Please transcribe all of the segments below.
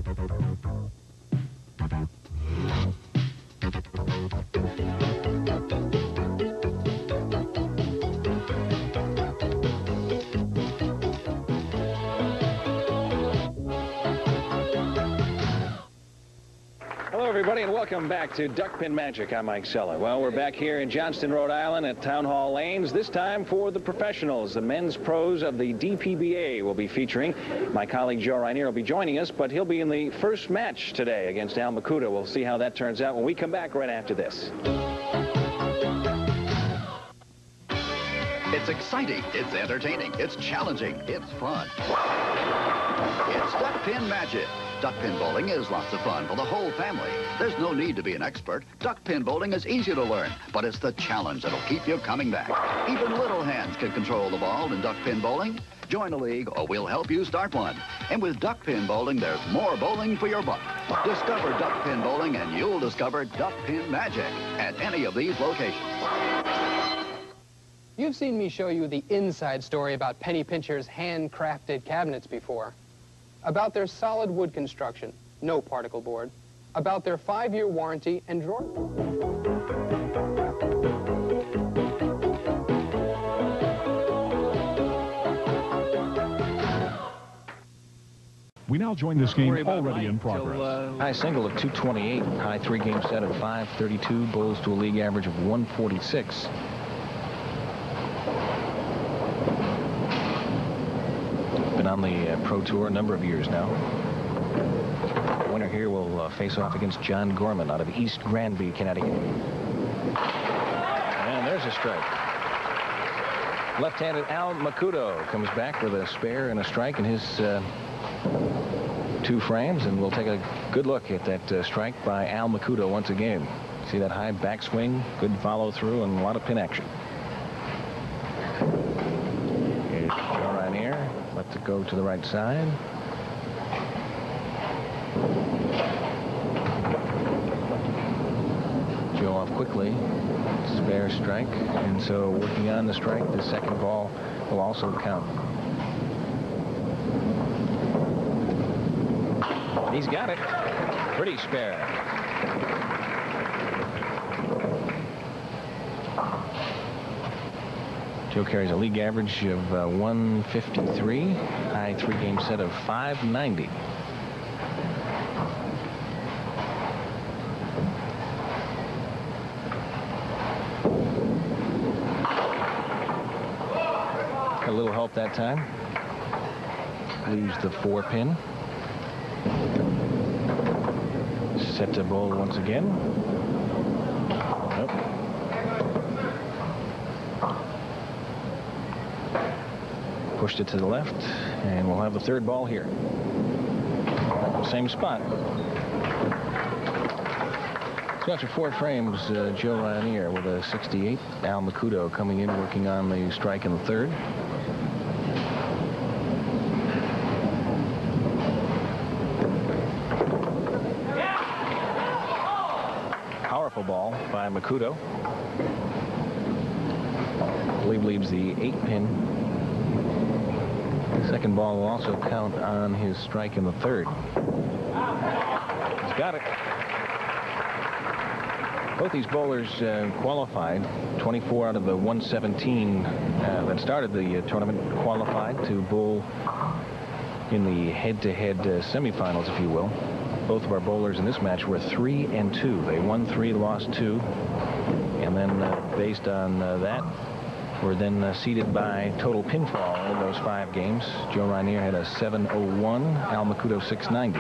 Hello, everybody, and welcome back to Duckpin Magic. I'm Mike Sella. Well, we're back here in Johnston, Rhode Island at Town Hall Lanes, this time for the professionals. The men's pros of the DPBA will be featuring. My colleague Joe Rainier will be joining us, but he'll be in the first match today against Al Makuta. We'll see how that turns out when we come back right after this. It's exciting, it's entertaining, it's challenging, it's fun. It's Duckpin Magic. Duckpin bowling is lots of fun for the whole family. There's no need to be an expert. Duckpin bowling is easy to learn, but it's the challenge that'll keep you coming back. Even little hands can control the ball in duckpin bowling. Join a league or we'll help you start one. And with duckpin bowling, there's more bowling for your buck. Discover duckpin bowling and you'll discover Duckpin Magic at any of these locations. You've seen me show you the inside story about Penny Pincher's handcrafted cabinets before. About their solid wood construction, no particle board. About their 5-year warranty and drawer. We now join this game already in progress. High single of 228, high 3-game set of 532, bowls to a league average of 146. Been on the Pro Tour a number of years now. The winner here will face off against John Gorman out of East Granby, Connecticut. And there's a strike. Left-handed Al Makuta comes back with a spare and a strike in his 2 frames, and we'll take a good look at that strike by Al Makuta once again. See that high backswing, good follow-through, and a lot of pin action. Here's Joe Rainier. Lets it go to the right side. Joe off quickly. Spare strike. And so working on the strike, the second ball will also count. He's got it. Pretty spare. Joe carries a league average of 153, high 3-game set of 590. A little help that time. Leaves the 4-pin. Set to bowl once again. Nope. Pushed it to the left, and we'll have the 3rd ball here. Same spot. So after 4 frames, Joe Rainier with a 68. Al Makuta coming in, working on the strike in the 3rd. Powerful ball by Makuta. I believe leaves the 8-pin. Second ball will also count on his strike in the 3rd. He's got it. Both these bowlers qualified. 24 out of the 117 that started the tournament qualified to bowl in the head-to-head semifinals, if you will. Both of our bowlers in this match were 3 and 2. They won 3, lost 2. And then based on that, were then seeded by total pinfall in those 5 games. Joe Rainier had a 701, Al Makuta 690.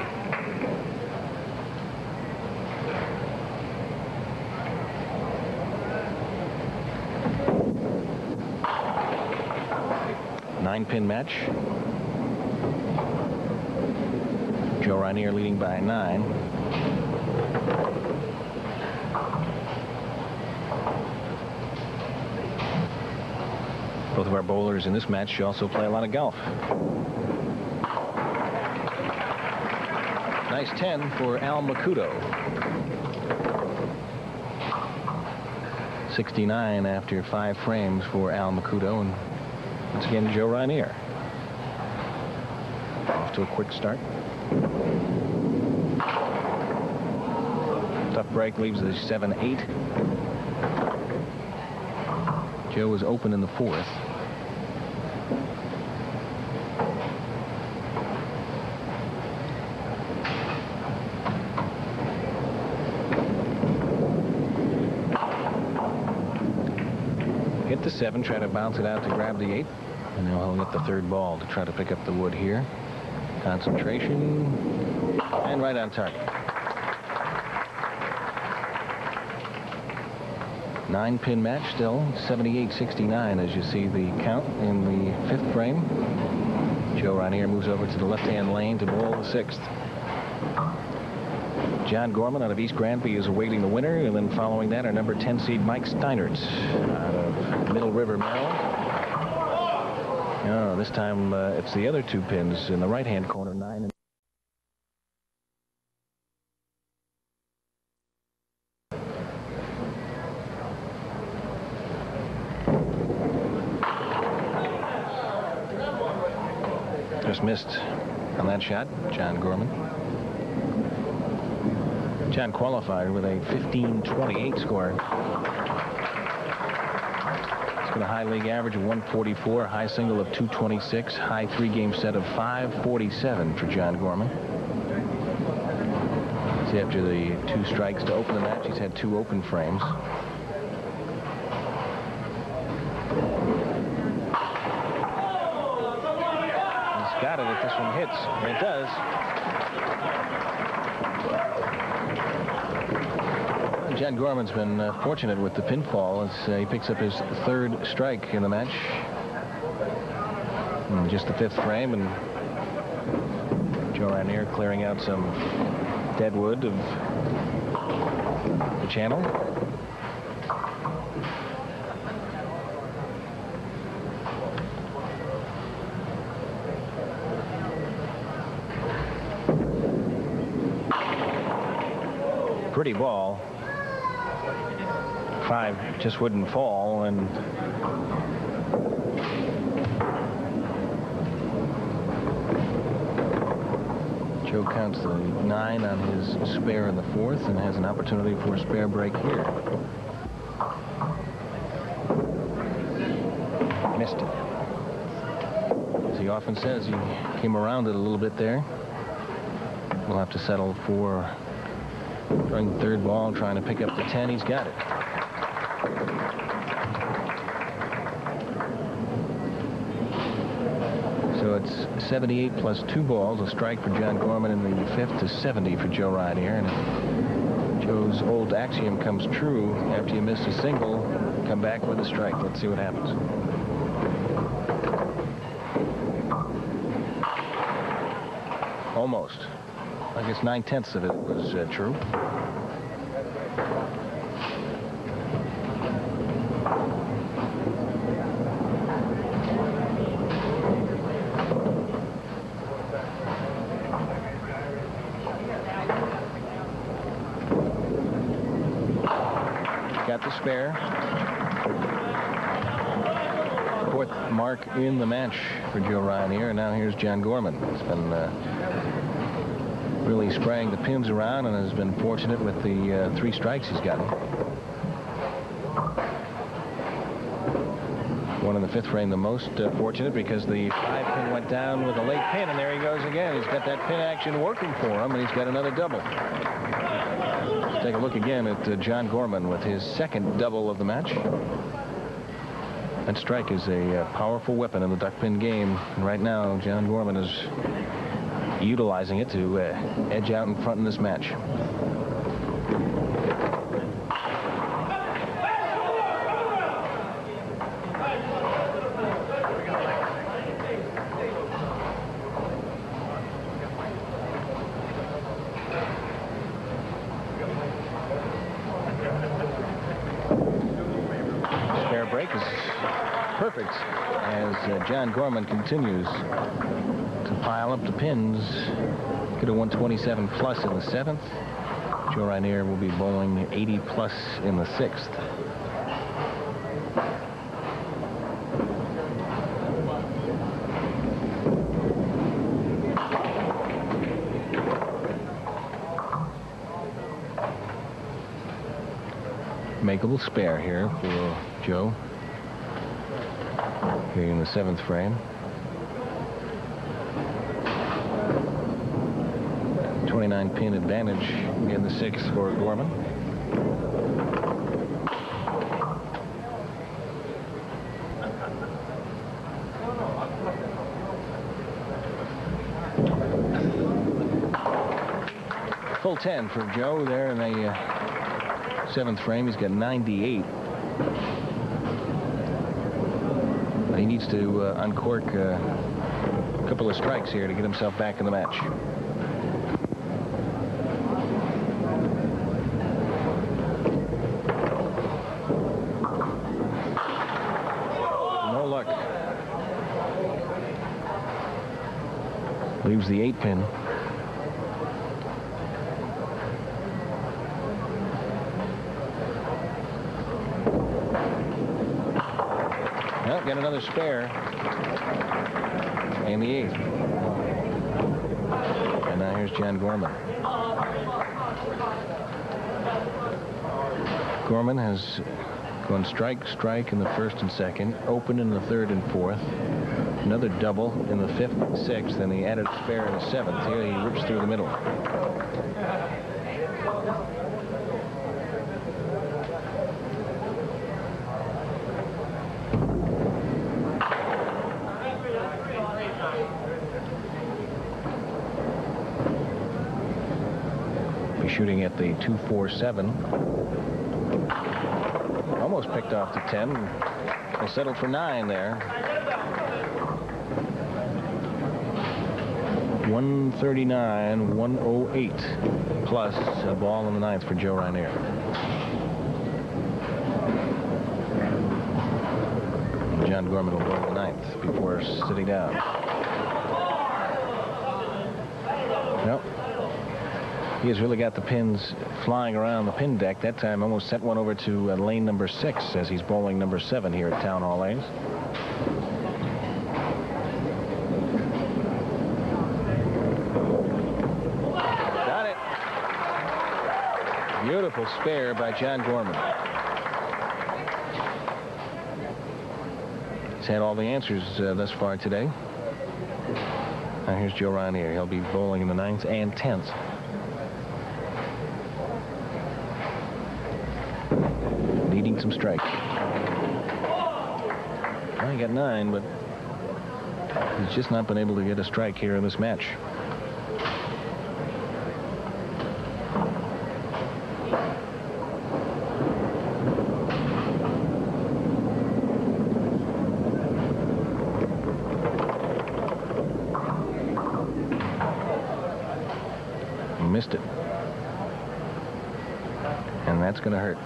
Nine-pin match. Joe Rainier leading by 9. Both of our bowlers in this match also play a lot of golf. Nice 10 for Al Makuta. 69 after 5 frames for Al Makuta, and once again Joe Rainier. Off to a quick start. Tough break leaves the 7-8. Joe was open in the 4th. Hit the 7, try to bounce it out to grab the 8, and now he'll hit the 3rd ball to try to pick up the wood here. Concentration, and right on target. 9-pin match still, 78-69 as you see the count in the 5th frame. Joe Rainier moves over to the left-hand lane to bowl the 6th. John Gorman out of East Granby is awaiting the winner, and then following that, our number 10 seed Mike Steinert out of Middle River, Maryland. Oh, this time it's the other 2 pins in the right-hand corner, 9 and just missed on that shot, John Gorman. John qualified with a 15.28 score. He's got a high league average of 144, high single of 226, high 3-game set of 547 for John Gorman. See, after the 2 strikes to open the match, he's had 2 open frames. He's got it if this one hits, and it does. John Gorman's been fortunate with the pinfall as he picks up his 3rd strike in the match. And just the 5th frame, and Joe Rainier clearing out some dead wood of the channel. Pretty ball. 5 just wouldn't fall, and Joe counts the 9 on his spare in the 4th and has an opportunity for a spare break here. Missed it. As he often says, he came around it a little bit there. We'll have to settle for throwing the 3rd ball, trying to pick up the 10. He's got it. So it's 78 plus 2 balls, a strike for John Gorman in the 5th to 70 for Joe Rainier. And if Joe's old axiom comes true, after you miss a single, come back with a strike. Let's see what happens. Almost. I guess 9/10 of it was true. Got the spare. 4th mark in the match for Joe Rainier, and now here's John Gorman. He's been really spraying the pins around and has been fortunate with the 3 strikes he's gotten. One in the 5th frame, the most fortunate, because the 5-pin went down with a late pin, and there he goes again. He's got that pin action working for him, and he's got another double. Let's take a look again at John Gorman with his 2nd double of the match. That strike is a powerful weapon in the duckpin game, and right now John Gorman is utilizing it to edge out in front in this match. Spare break is perfect as John Gorman continues to pile up the pins. Get a 127 plus in the 7th. Joe Rainier will be bowling 80 plus in the 6th. makeable spare here for Joe here in the 7th frame. 29-pin advantage in the 6th for Gorman. Full 10 for Joe there in the 7th frame. He's got 98. But he needs to uncork a couple of strikes here to get himself back in the match. No luck. Leaves the 8-pin. Well, got another spare. And the 8th. And now here's John Gorman. Gorman has gone strike in the 1st and 2nd, open in the 3rd and 4th, another double in the 5th, 6th, and he added a spare in the 7th. Here he rips through the middle. Shooting at the 247. Almost picked off the 10. They settled for 9 there. 139, 108 plus a ball in the 9th for Joe Rainier. John Gorman will go in the 9th before sitting down. Nope. He has really got the pins flying around the pin deck. That time almost sent one over to lane number 6 as he's bowling number 7 here at Town Hall Lanes. Got it. Beautiful spare by John Gorman. He's had all the answers thus far today. Now here's Joe Rainier. He'll be bowling in the 9th and 10th. Needing some strikes. Well, he got 9, but he's just not been able to get a strike here in this match. He missed it. And that's going to hurt.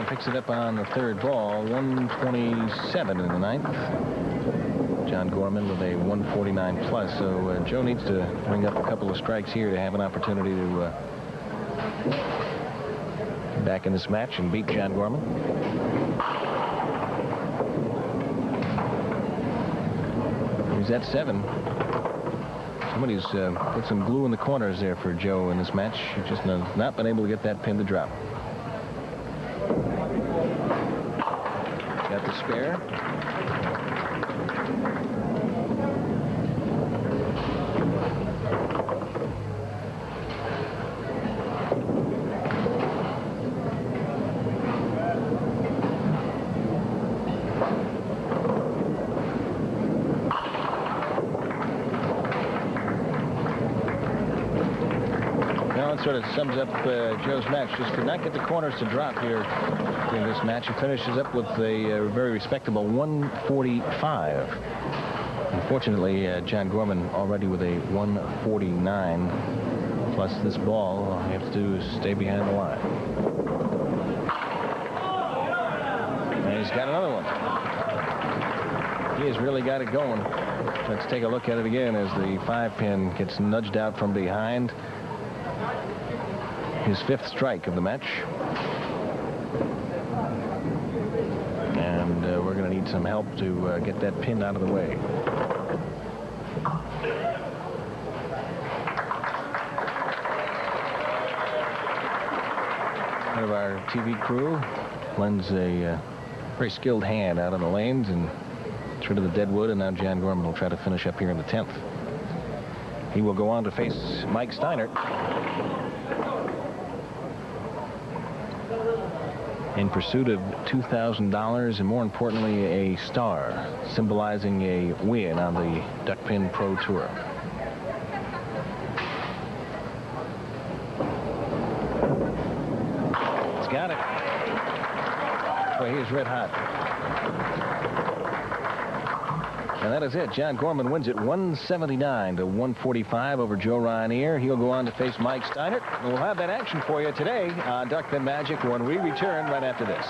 Picks it up on the 3rd ball, 127 in the 9th. John Gorman with a 149 plus. So Joe needs to bring up a couple of strikes here to have an opportunity to get back in this match and beat John Gorman. He's at 7. Somebody's put some glue in the corners there for Joe in this match. He's just not been able to get that pin to drop. Got the spare. Now it sort of sums up Joe's match. Just could not get the corners to drop here in this match. He finishes up with a very respectable 145. Unfortunately, John Gorman already with a 149. Plus this ball, all he has to do is stay behind the line. And he's got another one. He has really got it going. Let's take a look at it again as the 5-pin gets nudged out from behind. His 5th strike of the match. And we're going to need some help to get that pin out of the way. One of our TV crew lends a very skilled hand out on the lanes and gets rid of the dead wood, and now John Gorman will try to finish up here in the 10th. He will go on to face Mike Steinert in pursuit of $2,000 and, more importantly, a star, symbolizing a win on the Duckpin Pro Tour. It's got it. Boy, he is red hot. And that is it. John Gorman wins it 179 to 145 over Joe Ranier. He'll go on to face Mike Steinert. And we'll have that action for you today on Duckpin Magic when we return right after this.